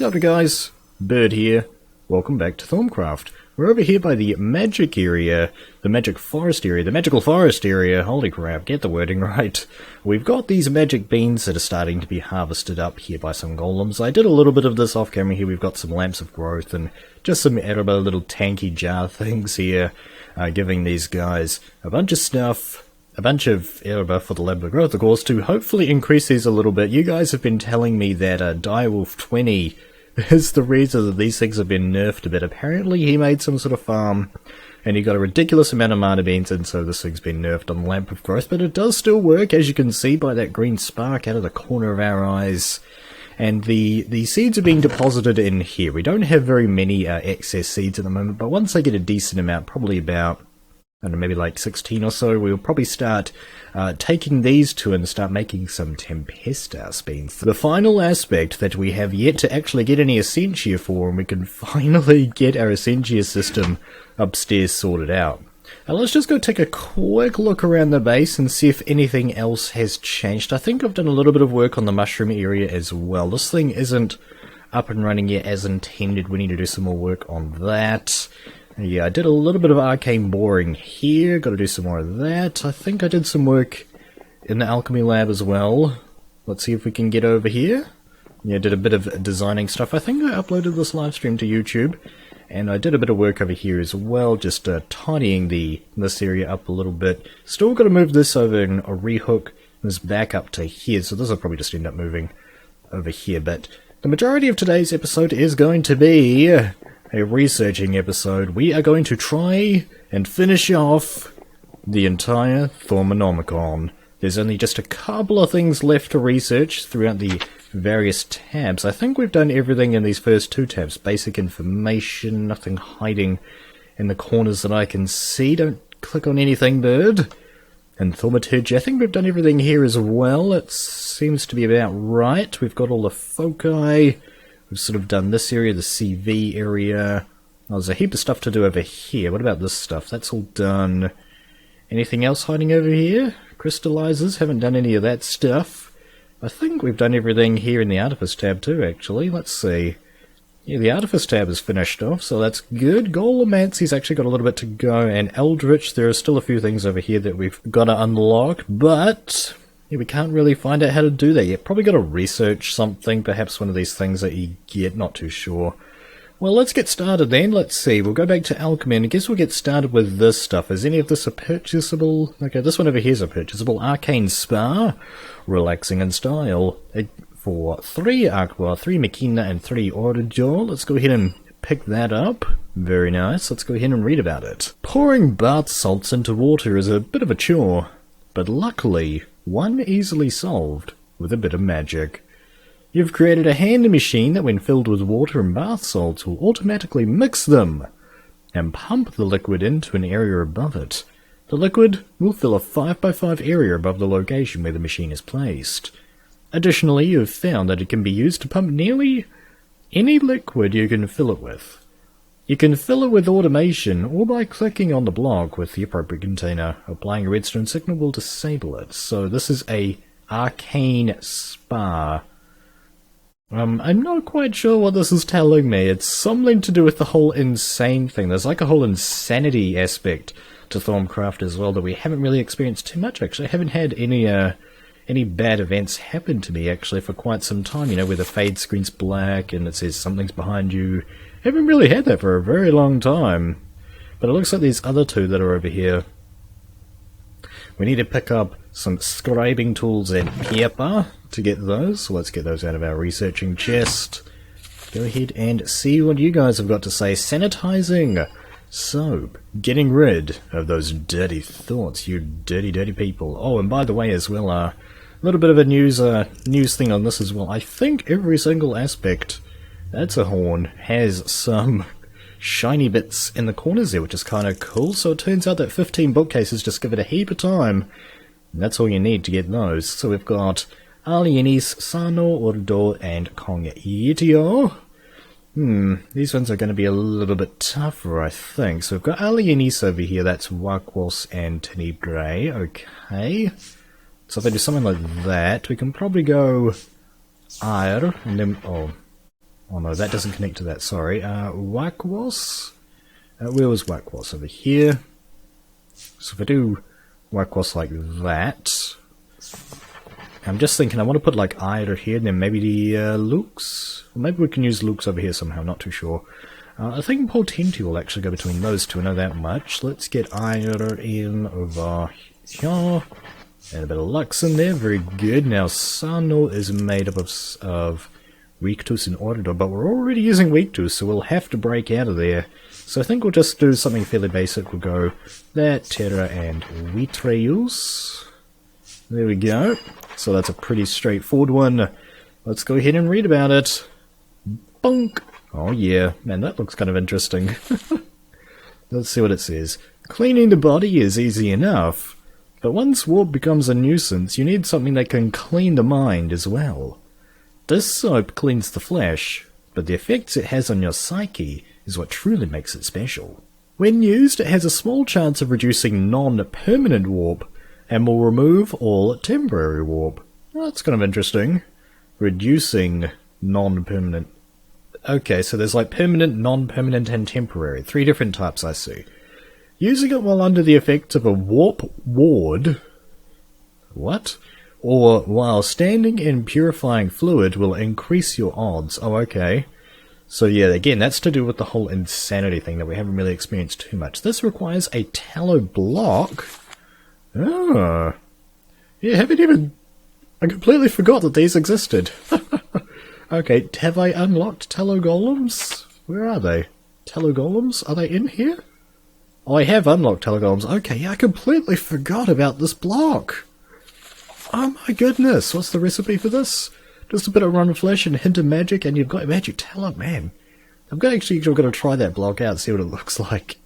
Kia ora guys, Bird here. Welcome back to Thaumcraft. We're over here by the magic area, the magic forest area, the magical forest area. Holy crap, get the wording right. We've got these magic beans that are starting to be harvested up here by some golems. I did a little bit of this off camera here. We've got some lamps of growth and just some edible little tanky jar things here, giving these guys a bunch of stuff. A bunch of herba for the lamp of growth, of course, to hopefully increase these a little bit. You guys have been telling me that Direwolf 20 is the reason that these things have been nerfed a bit. Apparently he made some sort of farm and he got a ridiculous amount of mana beans, and so this thing's been nerfed on the lamp of growth, but it does still work, as you can see by that green spark out of the corner of our eyes. And the seeds are being deposited in here. We don't have very many excess seeds at the moment, but once I get a decent amount, probably about, I don't know, maybe like 16 or so, we'll probably start taking these two and start making some Tempestas beans. The final aspect that we have yet to actually get any Essentia for, and we can finally get our Essentia system upstairs sorted out. Now let's just go take a quick look around the base and see if anything else has changed. I think I've done a little bit of work on the mushroom area as well. This thing isn't up and running yet as intended. We need to do some more work on that. Yeah, I did a little bit of arcane boring here, got to do some more of that. I think I did some work in the alchemy lab as well. Let's see if we can get over here. Yeah, did a bit of designing stuff. I think I uploaded this live stream to YouTube, and I did a bit of work over here as well, just tidying this area up a little bit. Still got to move this over and rehook this back up to here, so this will probably just end up moving over here. But the majority of today's episode is going to be a researching episode. We are going to try and finish off the entire Thaumonomicon. There's only just a couple of things left to research throughout the various tabs. I think we've done everything in these first two tabs. Basic information, nothing hiding in the corners that I can see. Don't click on anything, Bird. And Thaumaturgy, I think we've done everything here as well. It seems to be about right. We've got all the foci. We've sort of done this area, the CV area. Oh, there's a heap of stuff to do over here. What about this stuff? That's all done. Anything else hiding over here? Crystallizers, haven't done any of that stuff. I think we've done everything here in the Artifice tab too, actually. Let's see. Yeah, the Artifice tab is finished off, so that's good. Golemancy's actually got a little bit to go, and Eldritch, there are still a few things over here that we've got to unlock, but yeah, we can't really find out how to do that yet. Probably got to research something, perhaps one of these things that you get, not too sure. Well, let's get started then. Let's see, we'll go back to Alchemy, and I guess we'll get started with this stuff. Is any of this a purchasable? Okay, this one over here is a purchasable. Arcane Spa, relaxing in style. For 3 Aqua, 3 Machina, and 3 Origin. Let's go ahead and pick that up. Very nice. Let's go ahead and read about it. Pouring bath salts into water is a bit of a chore, but luckily, one easily solved with a bit of magic. You've created a hand machine that, when filled with water and bath salts, will automatically mix them and pump the liquid into an area above it. The liquid will fill a 5x5 area above the location where the machine is placed. Additionally, you have found that it can be used to pump nearly any liquid you can fill it with. You can fill it with automation or by clicking on the block with the appropriate container. Applying a redstone signal will disable it. So this is a Arcane Spa. I'm not quite sure what this is telling me. It's something to do with the whole insane thing. There's like a whole insanity aspect to Thaumcraft as well that we haven't really experienced too much, actually. I haven't had any bad events happen to me, actually, for quite some time. You know, where the fade screen's black and it says something's behind you. Haven't really had that for a very long time. But it looks like these other two that are over here. We need to pick up some scribing tools and paper to get those. So let's get those out of our researching chest. Go ahead and see what you guys have got to say. Sanitizing soap. Getting rid of those dirty thoughts, you dirty, dirty people. Oh, and by the way as well, a little bit of a news thing on this as well. I think every single aspect, that's a horn, has some shiny bits in the corners there, which is kind of cool. So it turns out that 15 bookcases just give it a heap of time. And that's all you need to get those. So we've got Alienis, Sano, Ordo, and Congitio. These ones are going to be a little bit tougher, I think. So we've got Alienis over here, that's Wakwas and Tenebrae. Okay. So if I do something like that, we can probably go Air, and then, Oh no, that doesn't connect to that, sorry. Wakwas? Where was Wakwas? Over here. So if I do Wakwas like that... I'm just thinking I want to put like either here and then maybe the Lukes? Or maybe we can use Lukes over here somehow, not too sure. I think Potenti will actually go between those two, I know that much. Let's get either in over here. And a bit of Lux in there, very good. Now Sano is made up of Weaktus and Auditor, but we're already using Weaktus, so we'll have to break out of there. So I think we'll just do something fairly basic. We'll go that, Terra, and Vitreus. There we go. So that's a pretty straightforward one. Let's go ahead and read about it. Bonk! Oh yeah, man, that looks kind of interesting. Let's see what it says. Cleaning the body is easy enough, but once warp becomes a nuisance, you need something that can clean the mind as well. This soap cleans the flesh, but the effects it has on your psyche is what truly makes it special. When used, it has a small chance of reducing non-permanent warp, and will remove all temporary warp. Well, that's kind of interesting. Reducing non-permanent... Okay, so there's like permanent, non-permanent, and temporary. 3 different types, I see. Using it while under the effects of a warp ward... What? Or while standing in purifying fluid will increase your odds. Oh, okay. So yeah, again, that's to do with the whole insanity thing that we haven't really experienced too much. This requires a tallow block... Oh. Yeah, haven't even... I completely forgot that these existed. Okay, have I unlocked Tallow Golems? Where are they? Tallow Golems? Are they in here? Oh, I have unlocked Tallow Golems. Okay, yeah, I completely forgot about this block. Oh my goodness, what's the recipe for this? Just a bit of run flesh and a hint of magic, and you've got magic talent, man. I'm going to try that block out and see what it looks like.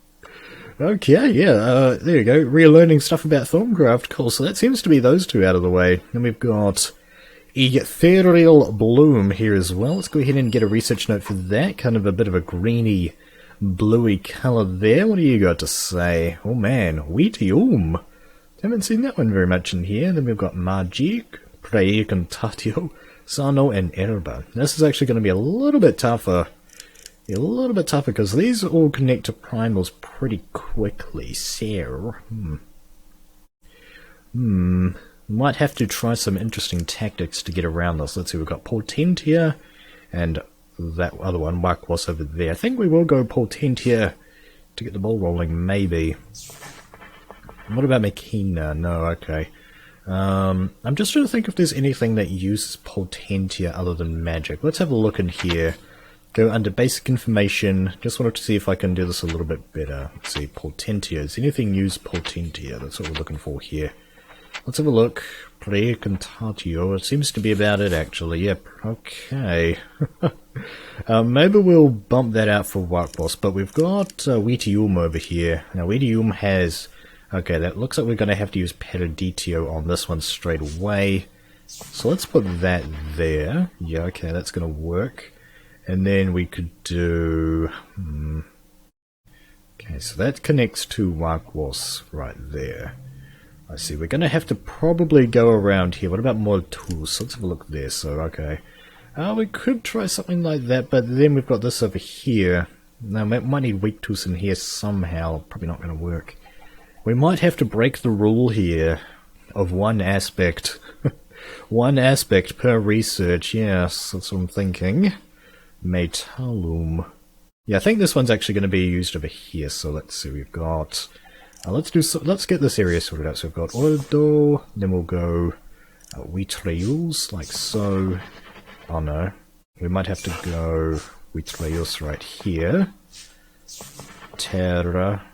Okay, yeah, there you go. Relearning stuff about Thaumcraft. Cool, so that seems to be those two out of the way. Then we've got Ethereal Bloom here as well. Let's go ahead and get a research note for that. Kind of a bit of a greeny, bluey colour there. What do you got to say? Oh man, Wheatium. Haven't seen that one very much in here. Then we've got Magic, Precontatio, Sano, and Erba. This is actually going to be a little bit tougher. A little bit tougher because these all connect to primals pretty quickly. So, might have to try some interesting tactics to get around this. Let's see, we've got Potentia and that other one, Wakwas over there. I think we will go Potentia to get the ball rolling, maybe. What about Machina? No, okay. I'm just trying to think if there's anything that uses Potentia other than magic. Let's have a look in here. Go under basic information. Just wanted to see if I can do this a little bit better. Let's see, Potentia. Does anything use Potentia? That's what we're looking for here. Let's have a look. Precontatio. It seems to be about it, actually. Yep. Okay. Maybe we'll bump that out for Wakwas, but we've got Wheatium over here. Now, Wheatium has... Okay, that looks like we're going to have to use Periditio on this one straight away. So let's put that there. Yeah, okay, that's going to work. And then we could do... Okay, so that connects to Wakwas right there. I see, we're going to have to probably go around here. What about Moltus? Let's have a look there. So, okay. We could try something like that, but then we've got this over here. Now, we might need Weaktus in here somehow. Probably not going to work. We might have to break the rule here of one aspect. One aspect per research, yes, that's what I'm thinking. Metallum. Yeah, I think this one's actually going to be used over here, so let's see, we've got... let's get this area sorted out. So we've got Ordo, then we'll go Vitreus, like so. Oh no, we might have to go Vitreus right here. Terra.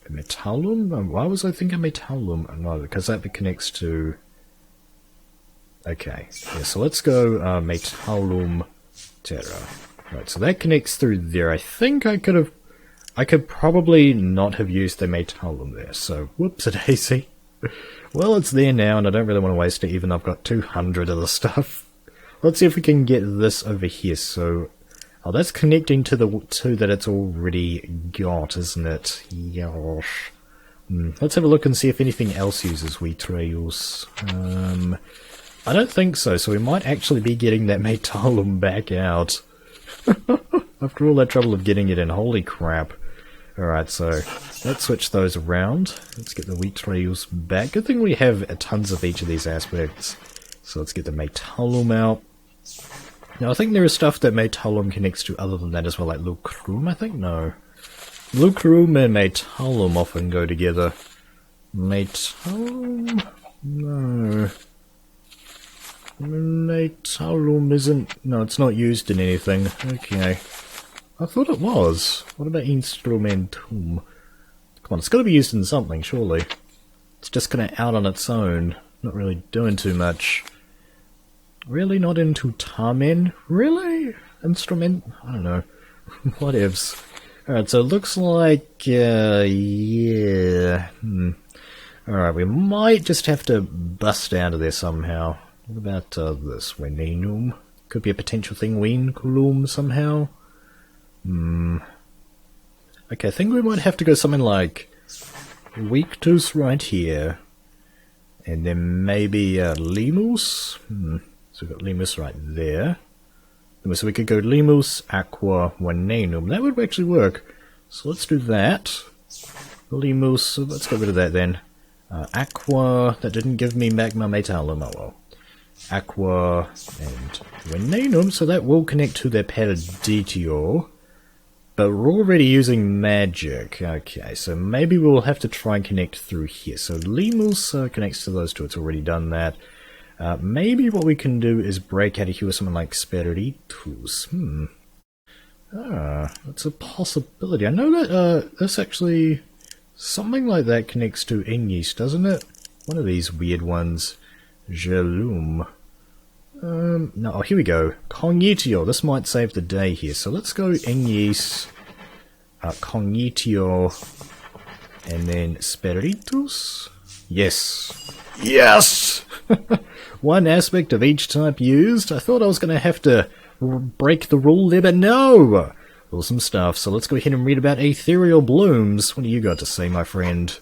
Metallum? Why was I thinking Metallum? No, because that connects to... Okay, yeah, so let's go Metallum Terra. Right, so that connects through there. I think I could probably not have used the Metallum there, so whoops-a-daisy. Well, it's there now, and I don't really want to waste it, even though I've got 200 of the stuff. Let's see if we can get this over here, so... Oh, that's connecting to the two that it's already got, isn't it? Yosh. Let's have a look and see if anything else uses Vitreus. I don't think so, so we might actually be getting that Metallum back out. After all that trouble of getting it in, holy crap. Alright, so let's switch those around. Let's get the wheat trails back. Good thing we have tons of each of these aspects. So let's get the Metallum out. Now I think there is stuff that Metallum connects to other than that as well, like Lucrum, I think? No. Lucrum and Metallum often go together. Metallum? No. Metallum isn't... No, it's not used in anything. Okay. I thought it was. What about Instrumentum? Come on, it's got to be used in something, surely. It's just kind of out on its own. Not really doing too much. Really? Not into Tarmen? Really? Instrument? I don't know. Whatevs. Alright, so it looks like... yeah... Alright, we might just have to bust out of there somehow. What about this? Venenum? Could be a potential thing. Winculum somehow? Okay, I think we might have to go something like Victus right here. And then maybe Limus? So we've got Limus right there. So we could go Limus, Aqua, Venenum. That would actually work. So let's do that. Limus, let's get rid of that then. Aqua, that didn't give me Magma Metallum, oh well. Aqua and Venenum, so that will connect to their Paraditio. But we're already using magic. Okay, so maybe we'll have to try and connect through here. So Limus connects to those two, it's already done that. Maybe what we can do is break out of here with something like Spiritus. That's a possibility. I know that this actually... Something like that connects to Ignis, doesn't it? One of these weird ones. Gelum. No, oh, here we go. Cognitio. This might save the day here. So let's go Ignis, Cognitio, and then Spiritus. Yes. Yes! One aspect of each type used. I thought I was going to have to break the rule there, but no! Awesome stuff. So let's go ahead and read about Ethereal blooms. What do you got to say, my friend?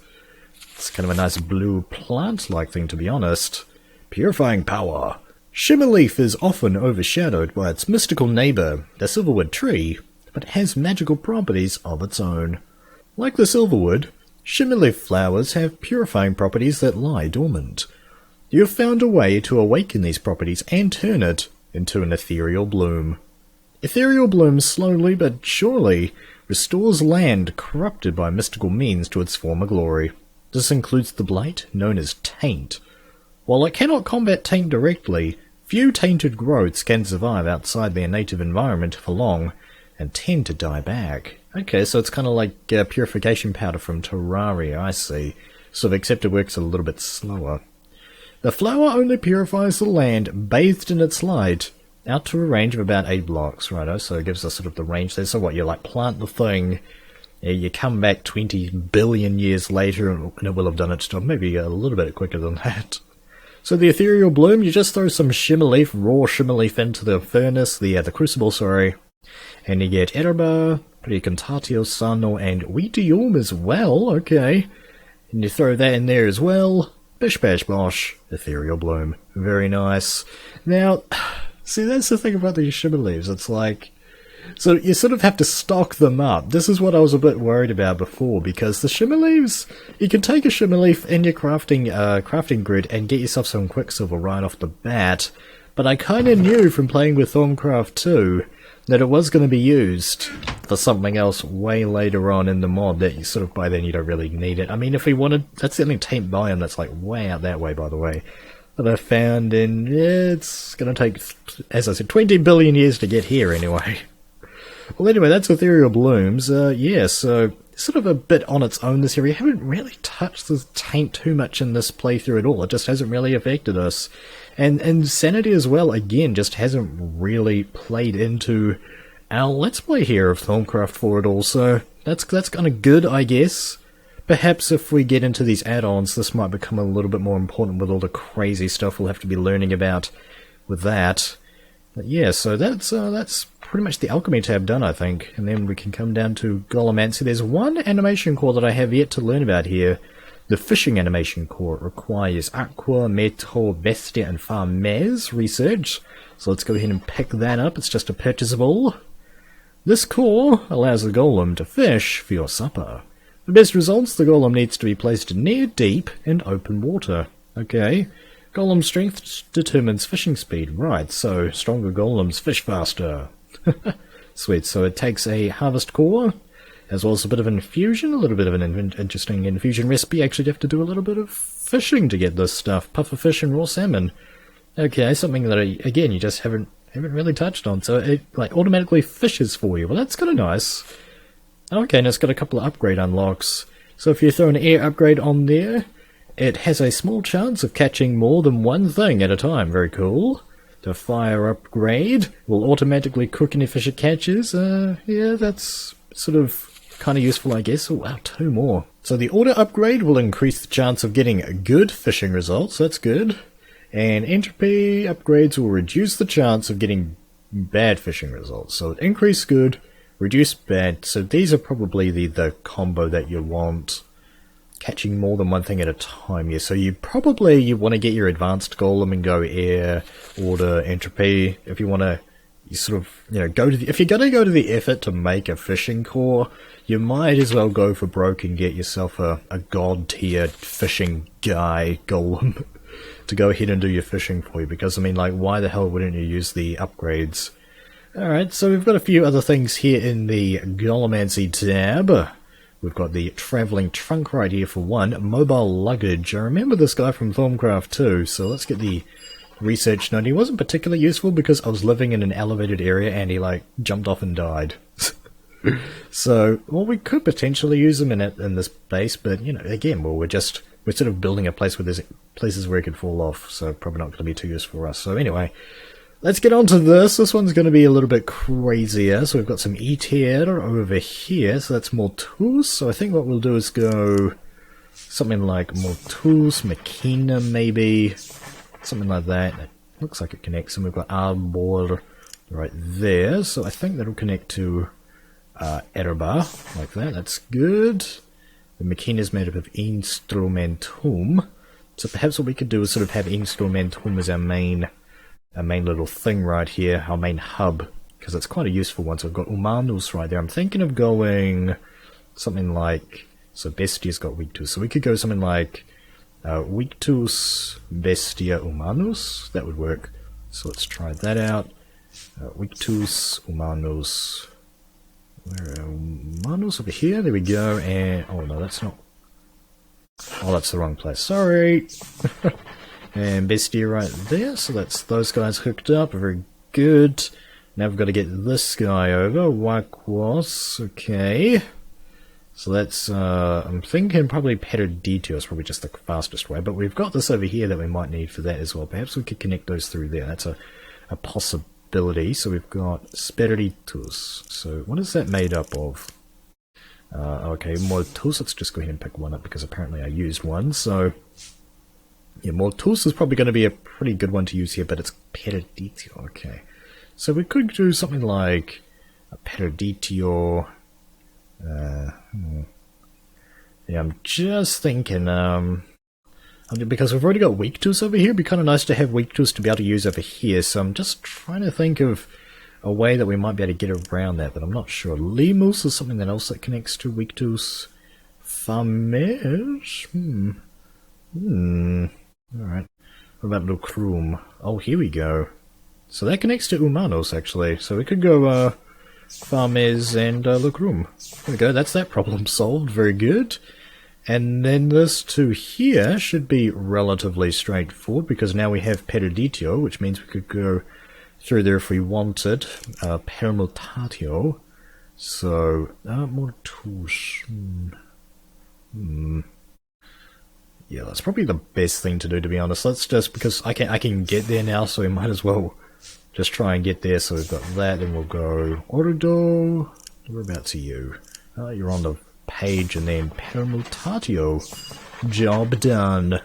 It's kind of a nice blue plant-like thing, to be honest. Purifying power. Shimmerleaf is often overshadowed by its mystical neighbour, the silverwood tree, but has magical properties of its own. Like the silverwood, shimmerleaf flowers have purifying properties that lie dormant. You have found a way to awaken these properties and turn it into an ethereal bloom. Ethereal bloom slowly but surely restores land corrupted by mystical means to its former glory. This includes the blight known as taint. While it cannot combat taint directly, few tainted growths can survive outside their native environment for long and tend to die back. Okay, so it's kind of like purification powder from Terraria, I see. So except it works a little bit slower. The flower only purifies the land bathed in its light, out to a range of about 8 blocks, righto, so it gives us sort of the range there. So what, you like plant the thing, you come back 20 billion years later and it will have done its job, maybe a little bit quicker than that. So the ethereal bloom, you just throw some shimmerleaf, raw shimmerleaf into the furnace, the crucible, sorry, and you get Erba, Precantatio Sano, and Wheatium as well, okay. And you throw that in there as well, bish bash bosh, ethereal bloom, very nice. Now... See, that's the thing about these shimmerleaves, it's like... So you sort of have to stock them up. This is what I was a bit worried about before, because the shimmerleaves... You can take a shimmerleaf in your crafting grid and get yourself some quicksilver right off the bat, but I kind of knew from playing with Thaumcraft 2 that it was going to be used for something else way later on in the mod that you sort of, by then you don't really need it. I mean, if we wanted... That's the only taint biome that's like way out that way, by the way. That I found, and it's going to take, as I said, 20 billion years to get here anyway. Well, anyway, that's Ethereal Blooms. Yeah, so sort of a bit on its own this area. We haven't really touched the taint too much in this playthrough at all. It just hasn't really affected us. And Sanity as well, again, just hasn't really played into our Let's Play here of Thaumcraft for it all. So that's kind of good, I guess. Perhaps if we get into these add-ons, this might become a little bit more important with all the crazy stuff we'll have to be learning about with that. But yeah, so that's pretty much the alchemy tab done, I think. And then we can come down to Golemancy. There's one animation core that I have yet to learn about here. The fishing animation core requires Aqua, Metal, Bestia, and Farmers research. So let's go ahead and pick that up. It's just a purchasable. This core allows the golem to fish for your supper. For best results, the golem needs to be placed near deep and open water. Okay. Golem strength determines fishing speed. Right, so stronger golems fish faster. Sweet, so it takes a harvest core, as well as a bit of infusion, a little bit of an interesting infusion recipe. Actually, you have to do a little bit of fishing to get this stuff. Puffer fish and raw salmon. Okay, something that, again, you just haven't really touched on. So it like automatically fishes for you. Well, that's kind of nice. Okay, and it's got a couple of upgrade unlocks. So if you throw an air upgrade on there, it has a small chance of catching more than one thing at a time. Very cool. The fire upgrade will automatically cook any fish it catches. Yeah, that's sort of kind of useful, I guess. Oh, wow, 2 more. So the order upgrade will increase the chance of getting good fishing results. That's good. And entropy upgrades will reduce the chance of getting bad fishing results. So increase good, reduce bad. So these are probably the combo that you want. Catching more than one thing at a time. Yeah, so you want to get your advanced golem and go air, order, entropy. If you want to, you sort of, if you're going to go to the effort to make a fishing core, you might as well go for broke and get yourself a god tier fishing guy golem to go ahead and do your fishing for you. Because, I mean, like, why the hell wouldn't you use the upgrades? Alright, so we've got a few other things here in the Golemancy tab. We've got the travelling trunk right here for one. Mobile luggage. I remember this guy from Thaumcraft too, so let's get the research note. He wasn't particularly useful because I was living in an elevated area and he, like, jumped off and died. So, well, we could potentially use him in this base, but, again, well, we're sort of building a place where there's places where he could fall off, so probably not going to be too useful for us. So anyway, let's get on to this. This one's going to be a little bit crazier. So we've got some Ethereal over here, so that's more tools. So I think what we'll do is go something like more tools, Machina maybe, something like that. It looks like it connects, and we've got Arbor right there. So I think that'll connect to Erba, like that. That's good. The Machina is made up of Instrumentum. So perhaps what we could do is sort of have Instrumentum as our main little thing right here, our main hub, because it's quite a useful one. So we've got Humanus right there. I'm thinking of going something like, so Bestia's got Victus, so we could go something like Victus, Bestia, Humanus. That would work. So let's try that out. Victus, Humanus. Where are Humanus? Over here. There we go. And oh no, that's not. Oh, that's the wrong place. Sorry. And Bestia right there, so that's those guys hooked up, very good. Now we've got to get this guy over, Wakwas, okay. So that's, I'm thinking probably Perditio is probably just the fastest way, but we've got this over here that we might need for that as well. Perhaps we could connect those through there, that's a possibility. So we've got Spiritus, so what is that made up of? Okay, Mortus, let's just go ahead and pick one up because apparently I used one, so... Yeah, Mortus is probably going to be a pretty good one to use here, but it's Perditio, okay. So we could do something like a Perditio. Yeah, I'm just thinking, because we've already got Victus over here, it'd be kind of nice to have Victus to be able to use over here, so I'm just trying to think of a way that we might be able to get around that, but I'm not sure. Lemus is something else that connects to Victus. Famesh? Alright. What about Lucrum? Oh, here we go. So that connects to Humanos, actually. So we could go, Farmes and Lucrum. There we go, that's that problem solved. Very good. And then this to here should be relatively straightforward, because now we have Perditio, which means we could go through there if we wanted. Permutatio. So, Mortus. Yeah, that's probably the best thing to do, to be honest. Let's just, because I can get there now, so we might as well just try and get there. So we've got that, then we'll go Ordo. Whereabouts are you? You're on the page, and then Permutatio. Job done.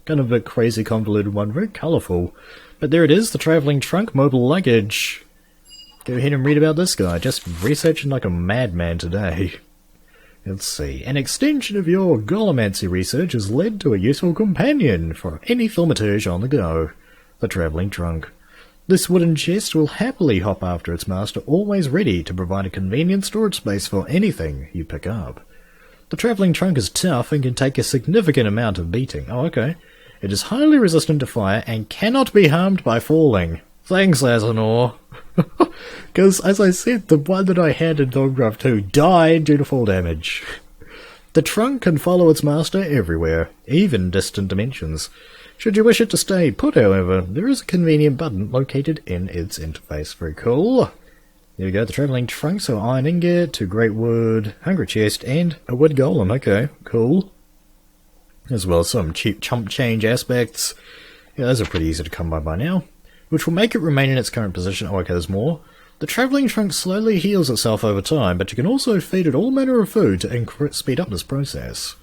Kind of a crazy convoluted one, very colourful. But there it is, the travelling trunk, mobile luggage. Go ahead and read about this guy, just researching like a madman today. Let's see. An extension of your Golemancy research has led to a useful companion for any thaumaturge on the go. The travelling trunk. This wooden chest will happily hop after its master, always ready to provide a convenient storage space for anything you pick up. The travelling trunk is tough and can take a significant amount of beating. Oh, okay. It is highly resistant to fire and cannot be harmed by falling. Thanks, Asinor. Because, as I said, the one that I had in Thaumcraft 2 died due to fall damage. The trunk can follow its master everywhere, even distant dimensions. Should you wish it to stay put, however, there is a convenient button located in its interface. Very cool. There we go, the travelling trunk, so iron ingot, 2 great wood, hungry chest, and a wood golem. Okay, cool. As well as some cheap chump change aspects. Yeah, those are pretty easy to come by now. Which will make it remain in its current position. Oh, okay, there's more. The travelling trunk slowly heals itself over time, but you can also feed it all manner of food to speed up this process.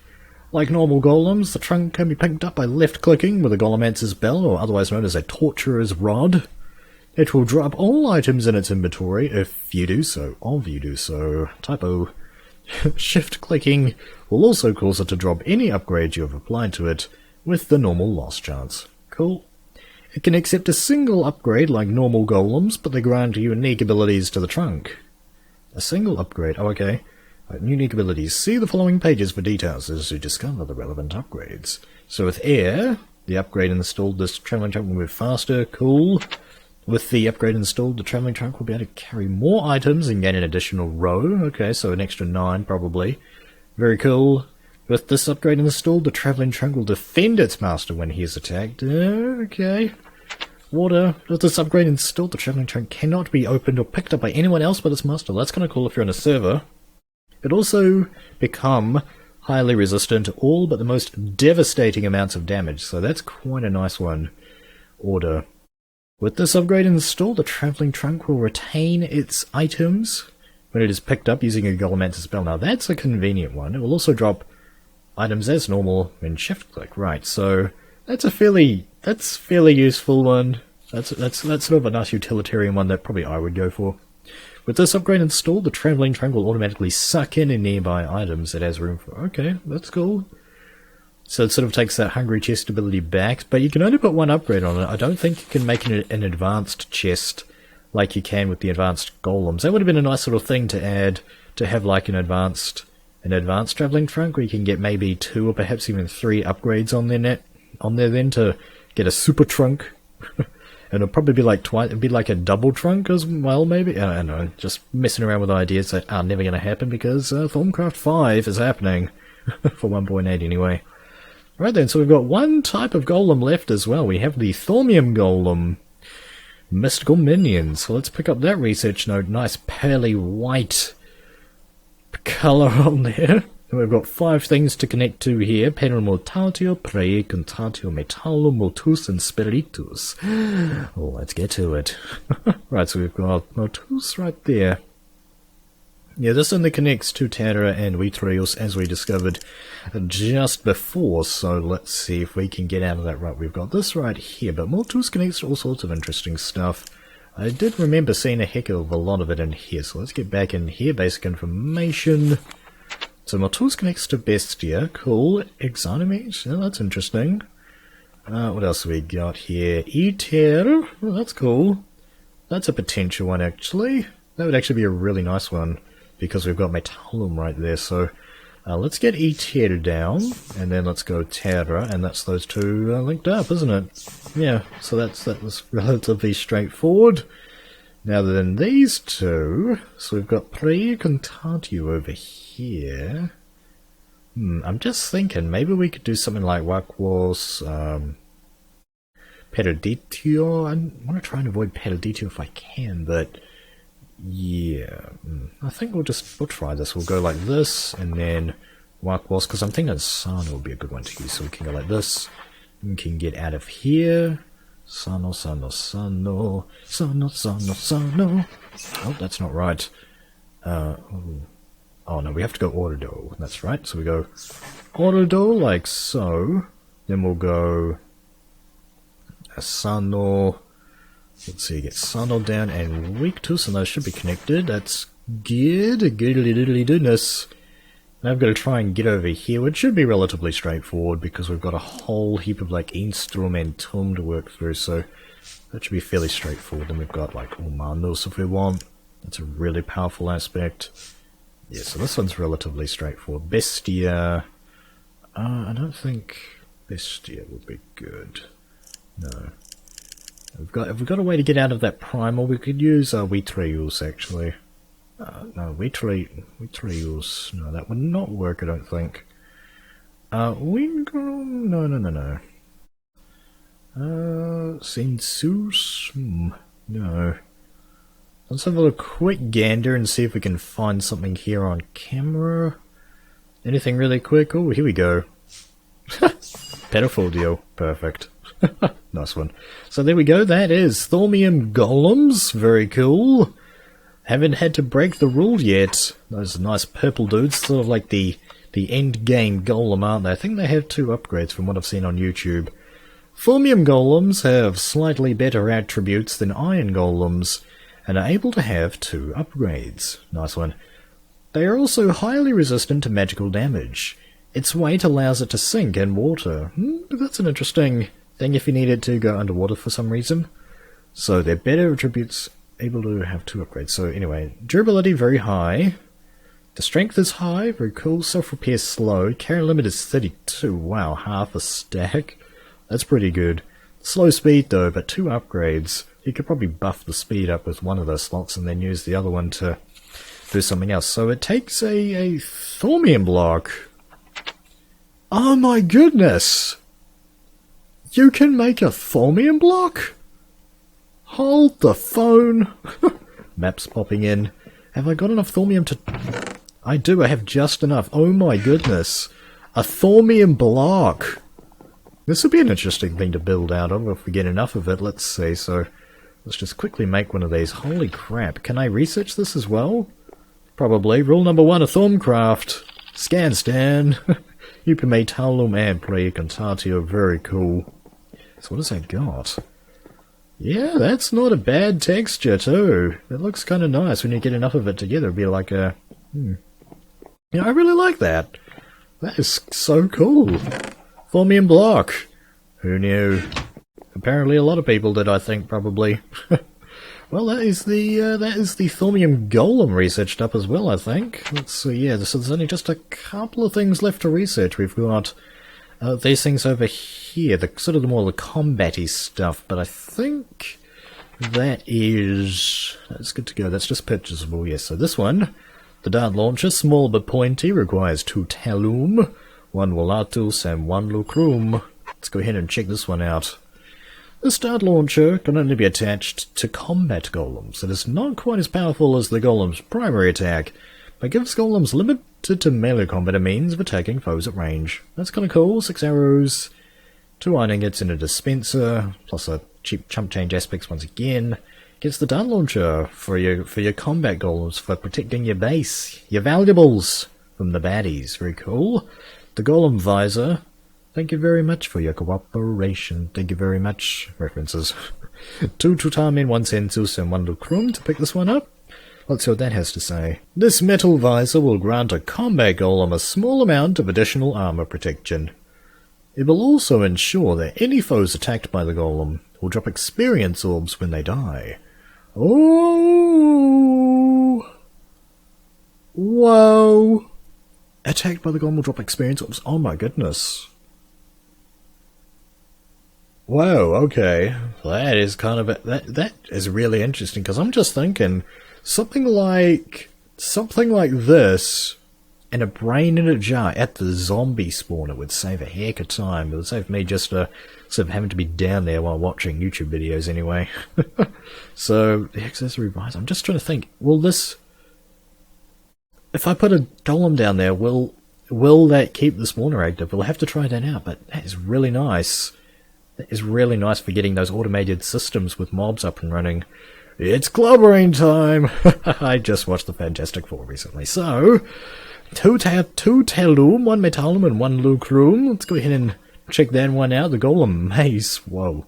Like normal golems, the trunk can be picked up by left-clicking with a golemancer's bell, or otherwise known as a torturer's rod. It will drop all items in its inventory if you do so. Typo. Shift-clicking will also cause it to drop any upgrades you have applied to it, with the normal loss chance. Cool. It can accept a single upgrade like normal golems, but they grant unique abilities to the trunk. A single upgrade, oh okay. Unique abilities. See the following pages for details as you discover the relevant upgrades. So with air, the upgrade installed, this travelling trunk will move faster, cool. With the upgrade installed, the travelling trunk will be able to carry more items and gain an additional row. Okay, so an extra 9 probably. Very cool. With this upgrade installed, the travelling trunk will defend its master when he is attacked. Okay. Water. With this upgrade installed, the travelling trunk cannot be opened or picked up by anyone else but its master. That's kind of cool if you're on a server. It also become highly resistant to all but the most devastating amounts of damage, so that's quite a nice one. Order. With this upgrade installed, the travelling trunk will retain its items when it is picked up using a Golemancer spell. Now that's a convenient one. It will also drop items as normal when shift click. Right, so that's a fairly useful one. That's sort of a nice utilitarian one that probably I would go for. With this upgrade installed, the travelling trunk will automatically suck in nearby items it has room for. Okay, that's cool. So it sort of takes that hungry chest ability back, but you can only put one upgrade on it. I don't think you can make it an advanced chest like you can with the advanced golems. That would have been a nice sort of thing to add, to have like an advanced travelling trunk where you can get maybe 2 or perhaps even 3 upgrades on there then to get a super trunk. And it'll probably be like it'd be like a double trunk as well, maybe? I don't know, just messing around with ideas that are never going to happen because Thaumcraft 5 is happening. For 1.8 anyway. Right then, so we've got one type of golem left as well. We have the Thaumium golem. Mystical minions. So let's pick up that research note. Nice pearly white colour on there. And we've got 5 things to connect to here. Penum mortatio, prae, contatio, metallum, motus, and spiritus. Oh, let's get to it. Right, so we've got motus right there. Yeah, this only connects to Terra and Ethereal as we discovered just before, so let's see if we can get out of that. Right, we've got this right here, but Motus connects to all sorts of interesting stuff. I did remember seeing a heck of a lot of it in here, so let's get back in here. Basic information. So Motus connects to Bestia, cool. Exonomies, yeah, that's interesting. What else have we got here? Ether, oh, that's cool. That's a potential one actually. That would actually be a really nice one, because we've got Metallum right there, so let's get Ether down, and then let's go Terra, and that's those 2 linked up, isn't it? Yeah, so that was relatively straightforward. Now then, these 2, so we've got Pre-Contatio over here. I'm just thinking, maybe we could do something like Wakwas, Periditio. I want to try and avoid Periditio if I can, but yeah, I think we'll try this. We'll go like this, and then Wakwas, because I'm thinking Sano would be a good one to use, so we can go like this. We can get out of here. Sano, Sano, Sano, Sano, Sano, Sano. Oh, that's not right. Oh no, we have to go Ordo. That's right. So we go Ordo like so. Then we'll go Sano. Let's see, get Sano down and Weaktus, and those should be connected. That's good. Goodness. Now I've got to try and get over here, which should be relatively straightforward because we've got a whole heap of like instrumentum to work through. So That should be fairly straightforward. Then we've got like Ormandos if we want. That's a really powerful aspect. Yeah, so this one's relatively straightforward. Bestia. I don't think Bestia would be good. No. Have we got a way to get out of that primal? We could use Wheatrius actually. No, Wheatrius. No, that would not work, I don't think. Wingram. No. Sensus? No. Let's have a quick gander and see if we can find something here on camera. Anything really quick? Oh, here we go. Pedophilia. Perfect. Nice one. So there we go. That is Thaumium Golems. Very cool. Haven't had to break the rule yet. Those nice purple dudes. Sort of like the end game golem, aren't they? I think they have 2 upgrades from what I've seen on YouTube. Thaumium Golems have slightly better attributes than Iron Golems, and are able to have 2 upgrades. Nice one. They are also highly resistant to magical damage. Its weight allows it to sink in water. That's an interesting thing if you need it to go underwater for some reason. So their better attributes, able to have 2 upgrades. So anyway, durability very high. The strength is high, very cool. Self-repair slow. Carry limit is 32. Wow, half a stack. That's pretty good. Slow speed though, but 2 upgrades. You could probably buff the speed up with one of those slots and then use the other one to do something else. So it takes a Thaumium block. Oh my goodness! You can make a Thaumium block? Hold the phone! Maps popping in. Have I got enough Thaumium to... I do, I have just enough. Oh my goodness. A Thaumium block! This would be an interesting thing to build out of if we get enough of it. Let's see, so... Let's just quickly make one of these. Holy crap. Can I research this as well? Probably. Rule number 1 of Thaumcraft. Scan. Upime Talum and Play Contatio. Very cool. So what has that got? Yeah, that's not a bad texture too. It looks kind of nice when you get enough of it together. It'd be like a... Yeah, I really like that. That is so cool. Thaumium block. Who knew? Apparently a lot of people did, I think, probably. Well, that is the Thaumium Golem researched up as well, I think. Let's see, yeah, so there's only just a couple of things left to research. We've got these things over here, the sort of the more the combat-y stuff, but I think that's good to go. That's just purchasable, yes. So this one, the dart launcher, small but pointy, requires 2 talum, 1 volatus, and 1 lucrum. Let's go ahead and check this one out. The dart launcher can only be attached to combat golems. It is not quite as powerful as the golem's primary attack, but gives golems limited to melee combat a means of attacking foes at range. That's kind of cool. 6 arrows, 2 iron ingots in a dispenser, plus a cheap chump change aspects once again. Gets the dart launcher for your combat golems, for protecting your base, your valuables from the baddies. Very cool. The golem visor. Thank you very much for your cooperation. Thank you very much. References. 2 Thaumium, 1 Sensus, and 1 Lucrum to pick this one up. Let's see what that has to say. This metal visor will grant a combat golem a small amount of additional armor protection. It will also ensure that any foes attacked by the golem will drop experience orbs when they die. Oh! Whoa! Attacked by the golem will drop experience orbs. Oh my goodness. Wow, okay. That is kind of that is really interesting, because I'm just thinking something like this and a brain in a jar at the zombie spawner would save a heck of time. It would save me just sort of having to be down there while watching YouTube videos anyway. So the accessory visor, I'm just trying to think, will this, if I put a golem down there, will that keep the spawner active? We'll have to try that out, but that is really nice. That is really nice for getting those automated systems with mobs up and running. It's clobbering time! I just watched the Fantastic Four recently. So, 2 talum, 1 metallum, and 1 lucrum. Let's go ahead and check that one out. The golem mace. Whoa.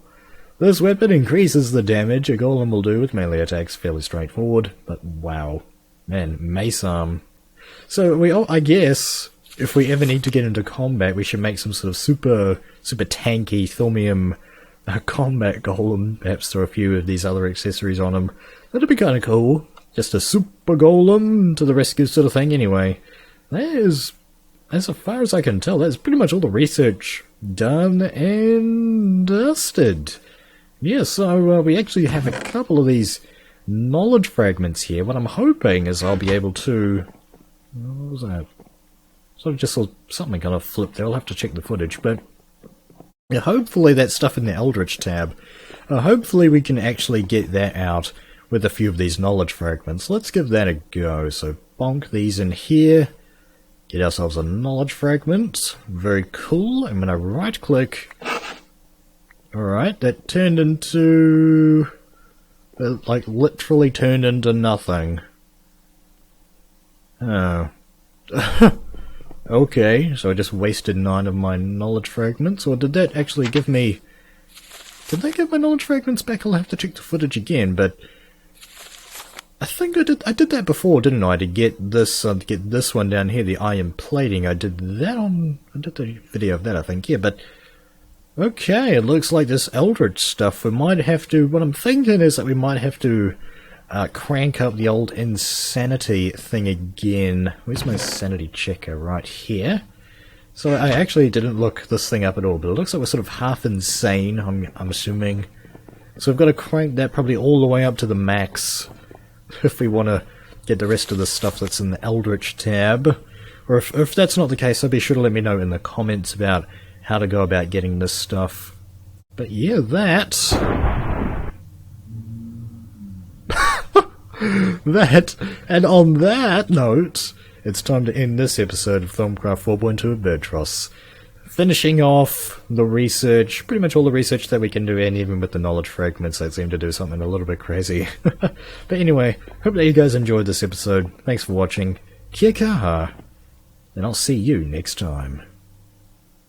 This weapon increases the damage a golem will do with melee attacks. Fairly straightforward, but wow. Man, mace arm. So, I guess, if we ever need to get into combat, we should make some sort of super tanky a combat golem, perhaps throw a few of these other accessories on him. That'd be kind of cool. Just a super golem to the rescue sort of thing. Anyway, that is, as far as I can tell, that's pretty much all the research done and dusted. Yeah, so we actually have a couple of these knowledge fragments here. What I'm hoping is I'll be able to... What was that? Sort of just saw something kind of flip there. I'll have to check the footage, but yeah, hopefully that stuff in the Eldritch tab, hopefully we can actually get that out with a few of these knowledge fragments. Let's give that a go. So bonk these in here, get ourselves a knowledge fragment. Very cool. I'm going to right click. Alright, that turned into... like, literally turned into nothing. Oh. Okay, so I just wasted 9 of my knowledge fragments, or did that actually give me... Did they give my knowledge fragments back? I'll have to check the footage again, but... I think I did that before, didn't I, to get this one down here, the iron plating. I did the video of that, I think, yeah, but... Okay, it looks like this Eldritch stuff, we might have to... What I'm thinking is that we might have to crank up the old insanity thing again. Where's my sanity checker? Right here. So I actually didn't look this thing up at all, but it looks like we're sort of half insane, I'm assuming. So we've got to crank that probably all the way up to the max if we want to get the rest of the stuff that's in the Eldritch tab. Or if that's not the case, so be sure to let me know in the comments about how to go about getting this stuff. But yeah, that... and on that note, it's time to end this episode of Thaumcraft 4.2 of Birdtross. Finishing off the research, pretty much all the research that we can do, and even with the knowledge fragments that seem to do something a little bit crazy. But anyway, hope that you guys enjoyed this episode. Thanks for watching. Kia kaha, and I'll see you next time.